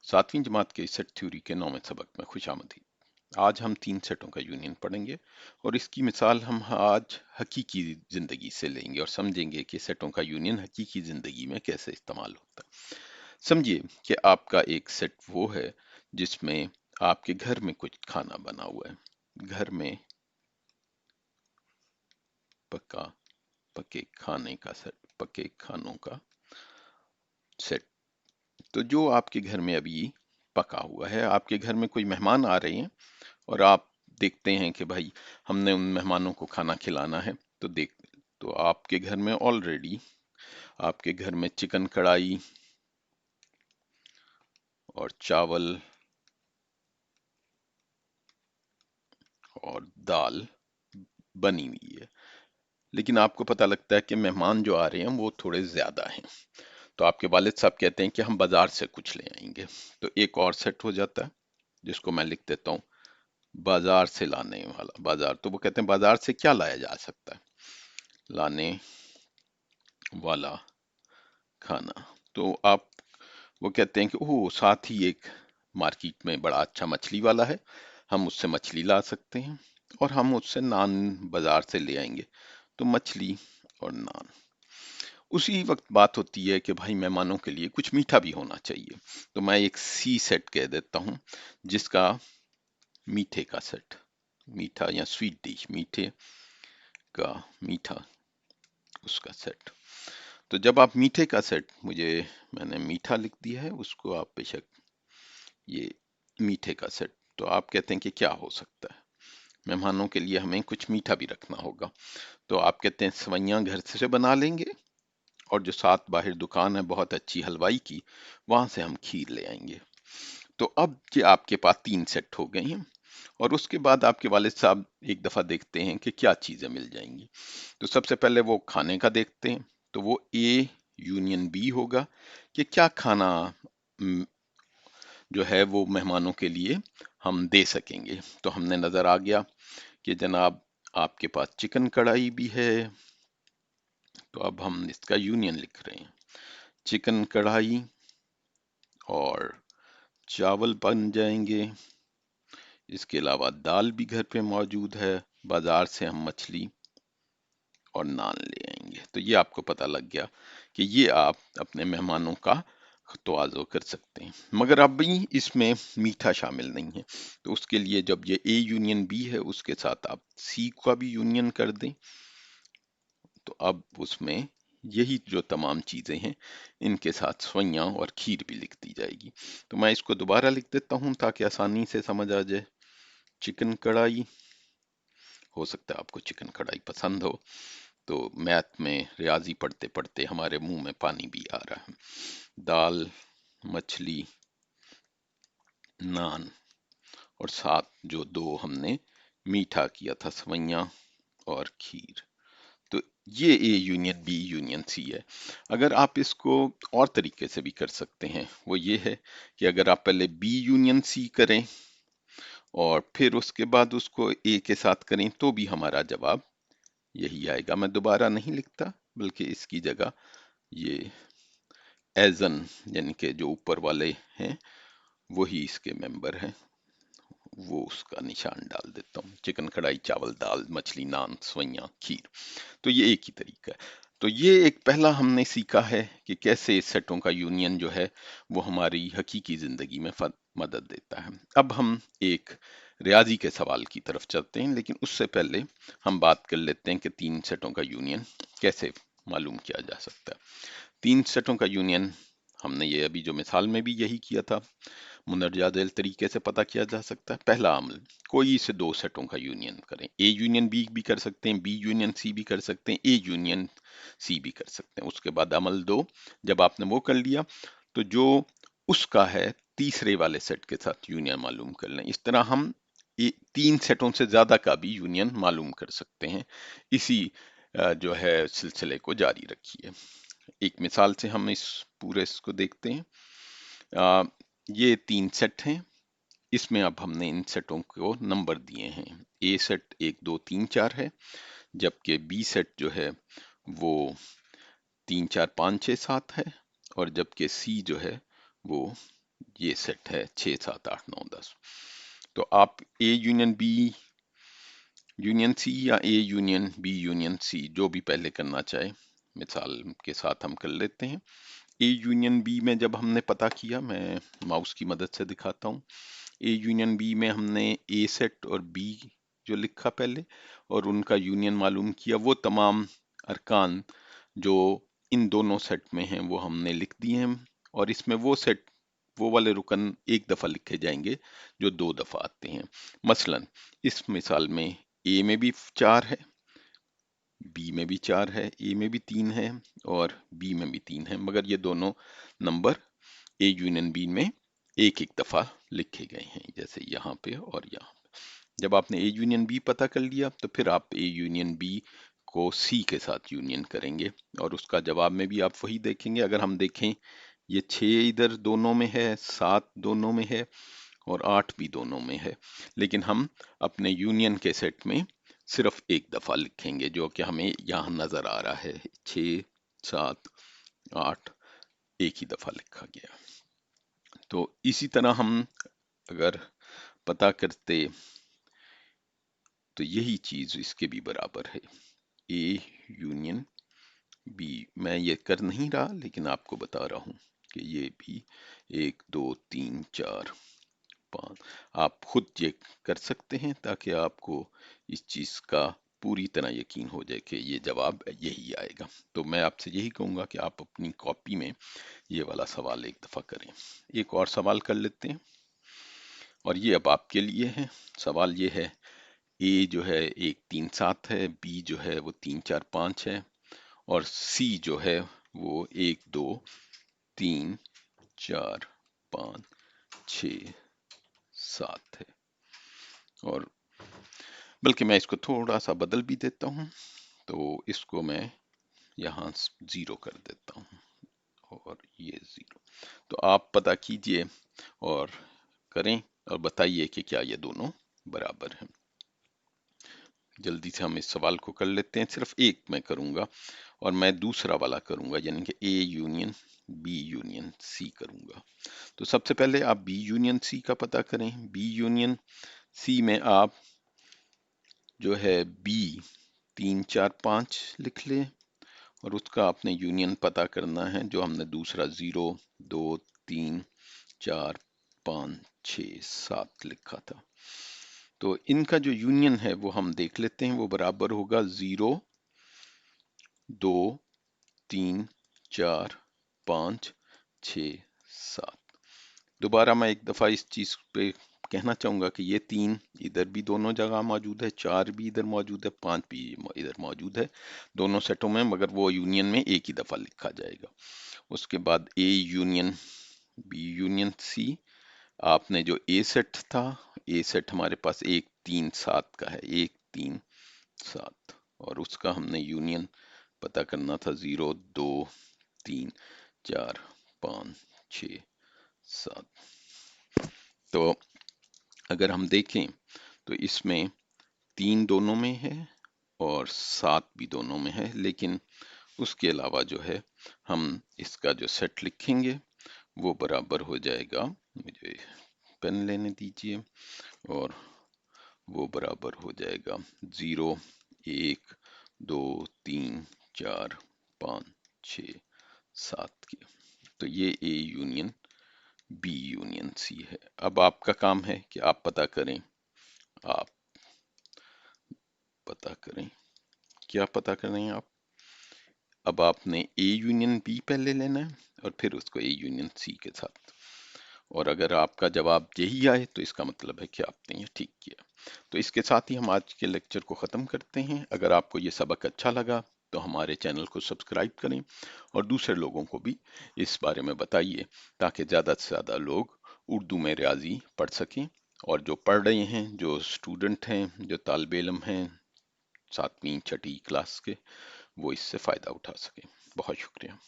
सातवीं जमात के set theory के 9वें सबक में खुशामदीद। आज हम 3 सेटों का यूनियन पढ़ेंगे और इसकी मिसाल हम आज हकीकी जिंदगी से लेंगे और समझेंगे कि सेटों का यूनियन हकीकी जिंदगी में कैसे इस्तेमाल होता है। समझिए कि आपका एक सेट वो है जिसमें आपके घर में कुछ खाना बना हुआ है। घर में पके खाने का सेट, पके खानों का सेट। तो जो आपके घर में अभी पका हुआ है, आपके घर में कोई मेहमान आ रहे हैं और आप देखते हैं कि भाई हमने उन मेहमानों को खाना खिलाना है, तो आपके घर में ऑलरेडी आपके घर में चिकन कढ़ाई और चावल और दाल बनी हुई है। लेकिन आपको पता लगता है कि मेहमान जो आ रहे हैं वो थोड़े ज्यादा हैं, तो आपके वालिद साहब कहते हैं कि हम बाजार से कुछ ले आएंगे। तो एक और सेट हो जाता है जिसको मैं लिख देता हूँ बाजार से लाने वाला। बाजार, तो वो कहते हैं बाजार से क्या लाया जा सकता है, लाने वाला खाना। तो आप वो कहते हैं कि ओह, साथ ही एक मार्केट में बड़ा अच्छा मछली वाला है, हम उससे मछली ला सकते हैं और हम उससे नान बाजार से ले आएंगे। तो मछली और नान। उसी वक्त बात होती है कि भाई मेहमानों के लिए कुछ मीठा भी होना चाहिए, तो मैं एक सी सेट कह देता हूं जिसका मीठे का सेट, मीठा या स्वीट डिश, मीठे का मीठा उसका सेट। तो जब आप मीठे का सेट, मैंने मीठा लिख दिया है, उसको आप बेशक ये मीठे का सेट। तो आप कहते हैं कि क्या हो सकता है, मेहमानों के लिए हमें कुछ मीठा भी रखना होगा। तो आप कहते हैं सवैयां घर से बना लेंगे और जो साथ बाहर दुकान है बहुत अच्छी हलवाई की, वहां से हम खीर ले आएंगे। तो अब ये आपके पास 3 सेट हो गए हैं और उसके बाद आपके वालिद साहब एक दफा देखते हैं कि क्या चीजें मिल जाएंगी। तो सबसे पहले वो खाने का देखते हैं, तो वो ए यूनियन बी होगा कि क्या खाना म, जो है वो मेहमानों के लिए हम दे सकेंगे। तो हमने नजर आ गया कि जनाब आपके पास चिकन कढ़ाई भी है, तो अब हम इसका यूनियन लिख रहे हैं, चिकन कढ़ाई और चावल बन जाएंगे। इसके अलावा दाल भी घर पे मौजूद है, बाजार से हम मछली और नान ले आएंगे। तो ये आपको पता लग गया कि ये आप अपने मेहमानों का तवाज़ो कर सकते हैं। मगर अब भी इसमें मीठा शामिल नहीं है, तो उसके लिए जब ये ए यूनियन बी है उसके साथ आप सी का भी यूनियन कर दें, तो अब उसमें यही जो तमाम चीजें हैं इनके साथ सवैयां और खीर भी लिख दी जाएगी। तो मैं इसको दोबारा लिख देता हूं ताकि आसानी से समझ आ जाए। चिकन कढ़ाई, हो सकता है आपको चिकन कढ़ाई पसंद हो, तो मैथ में रियाजी पढ़ते पढ़ते हमारे मुंह में पानी भी आ रहा है। दाल, मछली, नान और साथ जो दो हमने मीठा किया था, सवैयां और खीर। तो ये A union B union C है। अगर आप इसको और तरीके से भी कर सकते हैं, वो ये है कि अगर आप पहले बी यूनियन सी करें और फिर उसके बाद उसको ए के साथ करें तो भी हमारा जवाब यही आएगा। मैं दोबारा नहीं लिखता, बल्कि इसकी जगह ये एजन, यानी कि जो ऊपर वाले हैं वही इसके मेंबर हैं, वो उसका निशान डाल देता हूँ। चिकन कढ़ाई, चावल, दाल, मछली, नान, सवैयां, खीर। तो ये एक ही तरीका है। तो ये एक पहला हमने सीखा है कि कैसे इस सेटों का यूनियन जो है वो हमारी हकीकी जिंदगी में मदद देता है। अब हम एक रियाजी के सवाल की तरफ चलते हैं, लेकिन उससे पहले हम बात कर लेते हैं कि 3 सेटों का यूनियन कैसे मालूम किया जा सकता है। 3 सेटों का यूनियन हमने ये अभी जो मिसाल में भी यही किया था, मुंदरजा झेल तरीके से पता किया जा सकता है। पहला अमल, कोई से 2 सेटों का यूनियन करें। ए यूनियन बी भी कर सकते हैं, बी यूनियन सी भी कर सकते हैं, ए यूनियन सी भी कर सकते हैं। उसके बाद अमल 2, जब आपने वो कर लिया तो जो उसका है तीसरे वाले सेट के साथ यूनियन मालूम कर लें। इस तरह हम 3 सेटों से ज्यादा का भी यूनियन मालूम कर सकते हैं। इसी जो है सिलसिले को जारी रखिए। एक मिसाल से हम इस पूरे इसको देखते हैं। ये 3 सेट हैं, इसमें अब हमने इन सेटों को नंबर दिए हैं। ए सेट 1 2 3 4 है, जबकि बी सेट जो है वो 3 4 5 6 7 है, और जबकि सी जो है वो ये सेट है 6 7 8 9 10। तो आप A union B union C या A union B union C जो भी पहले करना चाहे, मिसाल के साथ हम कर लेते हैं। ए यूनियन बी में जब हमने पता किया, मैं माउस की मदद से दिखाता हूँ। ए यूनियन बी में हमने ए सेट और बी जो लिखा पहले और उनका यूनियन मालूम किया, वो तमाम अरकान जो इन दोनों सेट में हैं वो हमने लिख दिए हैं। और इसमें वो वाले रुकन एक दफा लिखे जाएंगे जो 2 दफा आते हैं। मसलन इस मिसाल में ए में भी 4 है, बी में भी 4 है, ए में भी 3 है और बी में भी 3 है, मगर ये दोनों नंबर ए यूनियन बी में एक एक दफा लिखे गए हैं, जैसे यहाँ पे और यहाँ पे। जब आपने ए यूनियन बी पता कर लिया तो फिर आप ए यूनियन बी को सी के साथ यूनियन करेंगे और उसका जवाब में भी आप वही देखेंगे। अगर हम देखें, ये 6 इधर दोनों में है, 7 दोनों में है और 8 भी दोनों में है, लेकिन हम अपने यूनियन के सेट में सिर्फ एक दफा लिखेंगे, जो कि हमें यहाँ नजर आ रहा है। 6 7 8 एक ही दफा लिखा गया। तो इसी तरह हम अगर पता करते तो यही चीज इसके भी बराबर है, ए यूनियन बी। मैं ये कर नहीं रहा लेकिन आपको बता रहा हूं कि ये भी 1 2 3 4 5 आप खुद ये कर सकते हैं ताकि आपको इस चीज का पूरी तरह यकीन हो जाए कि ये जवाब यही आएगा। तो मैं आपसे यही कहूंगा कि आप अपनी कॉपी में ये वाला सवाल एक दफा करें। एक और सवाल कर लेते हैं और ये अब आपके लिए है। सवाल ये है, ए जो है 1 3 7 है, बी जो है वो 3 4 5 है और सी जो है वो 1 2 3 4 5 6 7 है। और बल्कि मैं इसको थोड़ा सा बदल भी देता हूँ, तो इसको मैं यहाँ 0 कर देता हूँ और ये 0। तो आप पता कीजिए और करें और बताइए कि क्या ये दोनों बराबर हैं। जल्दी से हम इस सवाल को कर लेते हैं। सिर्फ एक मैं करूंगा और मैं दूसरा वाला करूंगा, यानी कि A union B union C करूंगा। तो सबसे पहले आप बी यूनियन सी का पता करें। बी यूनियन सी में आप जो है बी 3 4 5 लिख लें और उसका आपने यूनियन पता करना है, जो हमने दूसरा 0 2 3 4 5 6 7 लिखा था। तो इनका जो यूनियन है वो हम देख लेते हैं, वो बराबर होगा 0 2 3 4 5 6 7। दोबारा मैं एक दफा इस चीज पे कहना चाहूंगा कि ये 3 इधर भी दोनों जगह मौजूद है, 4 भी इधर मौजूद है, 5 भी इधर मौजूद है दोनों सेटों में, मगर वो यूनियन में एक ही दफा लिखा जाएगा। उसके बाद A union B union C, आपने जो ए सेट था, ए सेट हमारे पास 1 3 7 का है, 1 3 7, और उसका हमने यूनियन पता करना था 0 2 3 4 5 6 7। तो अगर हम देखें तो इसमें 3 दोनों में है और 7 भी दोनों में है, लेकिन उसके अलावा जो है हम इसका जो सेट लिखेंगे वो बराबर हो जाएगा, मुझे पेन लेने दीजिए, और वो बराबर हो जाएगा 0 1 2 3 4 5 6 7 की। तो ये A union B union C है। अब आपका काम है कि आप पता करें, आप पता करें, क्या पता करें आप। अब आपने ए यूनियन बी पहले लेना है और फिर उसको ए यूनियन सी के साथ, और अगर आपका जवाब यही आए तो इसका मतलब है कि आपने ये ठीक किया। तो इसके साथ ही हम आज के लेक्चर को ख़त्म करते हैं। अगर आपको ये सबक अच्छा लगा तो हमारे चैनल को सब्सक्राइब करें और दूसरे लोगों को भी इस बारे में बताइए, ताकि ज़्यादा से ज़्यादा लोग उर्दू में रियाजी पढ़ सकें, और जो पढ़ रहे हैं, जो स्टूडेंट हैं, जो तालिब इल्म हैं 7वीं 6ठी क्लास के, वो इससे फ़ायदा उठा सकें। बहुत शुक्रिया।